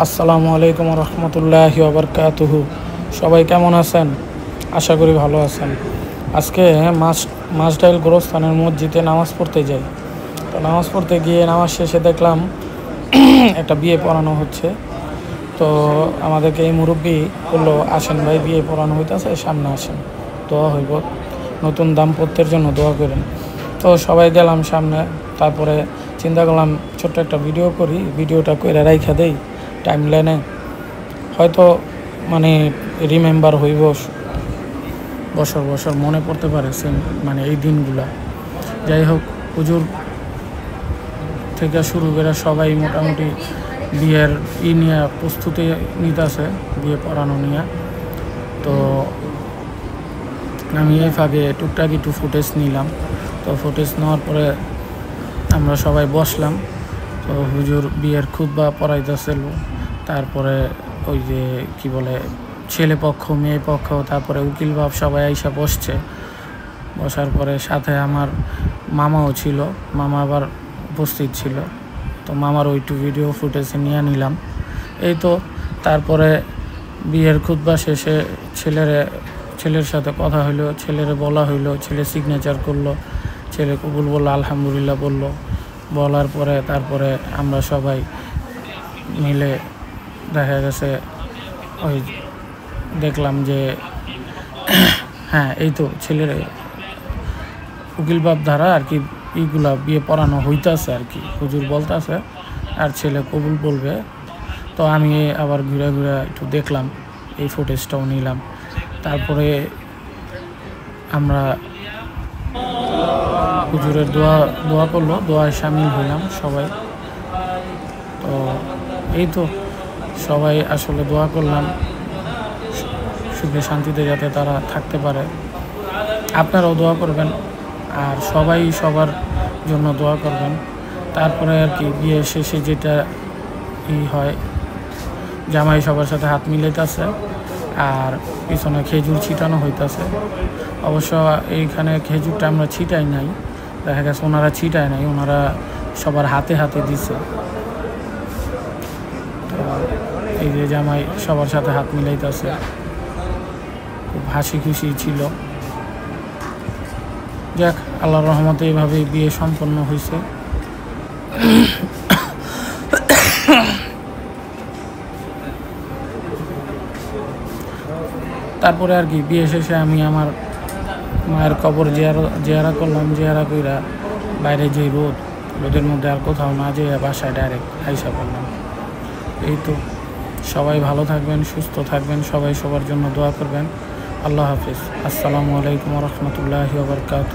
আসসালামু আলাইকুম রহমতুল্লাহি ওয়াবারকাতুহু। সবাই কেমন আছেন? আশা করি ভালো আছেন। আজকে মাসডাইল গোরস্থানের মসজিদে নামাজ পড়তে যাই। তো নামাজ পড়তে গিয়ে নামাজ শেষে দেখলাম একটা বিয়ে পড়ানো হচ্ছে। তো আমাদেরকে এই মুরব্বী বললো, আসেন ভাই, বিয়ে পড়ানো হইতেছে, সামনে আসেন, দোয়া হইব, নতুন দাম্পত্যের জন্য দোয়া করেন। তো সবাই গেলাম সামনে। তারপরে চিন্তা করলাম ছোট্ট একটা ভিডিও করি, ভিডিওটা করে রাইখা দেই টাইম লাইনে, হয়তো রিমেম্বার হইব, বছর বছর মনে পড়তে পারে এই দিনগুলা। যাই হোক, হুজুর থেকে শুরু করে সবাই মোটামুটি বিয়ের নিয়ে প্রস্তুতি নিতেছে, বিয়ে পড়ানো নিয়ে। তো আমি এই ফাঁকে টুকটাক একটু ফুটেজ নিলাম। তো ফুটেজ নেওয়ার পরে আমরা সবাই বসলাম। তো হুজুর বিয়ের খুতবা পড়াইতেছিল। তারপরে ওই যে কি বলে, ছেলে পক্ষ মেয়ে পক্ষ, তারপরে উকিল বাপ সবাই আইসা বসছে। বসার পরে সাথে আমার মামাও ছিল, মামা আবার উপস্থিত ছিল। তো মামার ওইটু ভিডিও ফুটেজ নিয়ে নিলাম। এই তো তারপরে বিয়ের খুতবা শেষে ছেলের সাথে কথা হইলো, ছেলেরে বলা হইলো, ছেলে সিগনেচার করলো, ছেলে কবুল বললো, আলহামদুলিল্লাহ বললো। বলার পরে তারপরে আমরা সবাই মিলে দেখা গেছে ওই দেখলাম যে হ্যাঁ, এই তো ছেলের উকিল বাপ ধারা আর কি এইগুলা বিয়ে পড়ানো হইতাছে আর কি, হুজুর বলতেছে আর ছেলে কবুল বলবে। তো আমি আবার ঘুরে ঘুরে একটু দেখলাম, এই ফুটেজটাও নিলাম। তারপরে আমরা হুজুরের দোয়া করলো, দোয়ায় সামিল হইলাম সবাই। তো এই তো সবাই আসলে দোয়া করলাম সুখে শান্তিতে যাতে তারা থাকতে পারে। আপনারাও দোয়া করবেন আর সবাই সবার জন্য দোয়া করবেন। তারপরে আর কি বিয়ে শেষে যেটা হয়, জামাই সবার সাথে হাত মিলাইতেছে আর পিছনে খেজুর ছিটানো হইতেছে। অবশ্য এইখানে খেজুরটা আমরা ছিটাই নাই, দেখা গেছে ওনারা ছিটায় নাই, ওনারা সবার হাতে হাতে দিছে। তো এই যে জামাই সবার সাথে হাত মিলাইতেছে, খুব হাসি খুশি ছিল। যাক, আল্লাহর রহমতে এইভাবেই বিয়ে সম্পন্ন হয়েছে। তারপরে আর কি বিয়ে শেষে আমি আমার মায়ের কবর জিয়ারা করলাম। জিয়ারা কইরা বাইরে যে রোদের মধ্যে আর কোথাও না যেয়ে বাসায় ডাইরেক্ট আইসা করলাম। এই তো সবাই ভালো থাকবেন, সুস্থ থাকবেন, সবাই সবার জন্য দোয়া করবেন। আল্লাহ হাফিজ। আসসালামু আলাইকুম রহমতুল্লাহি ওয়া বারাকাতুহু।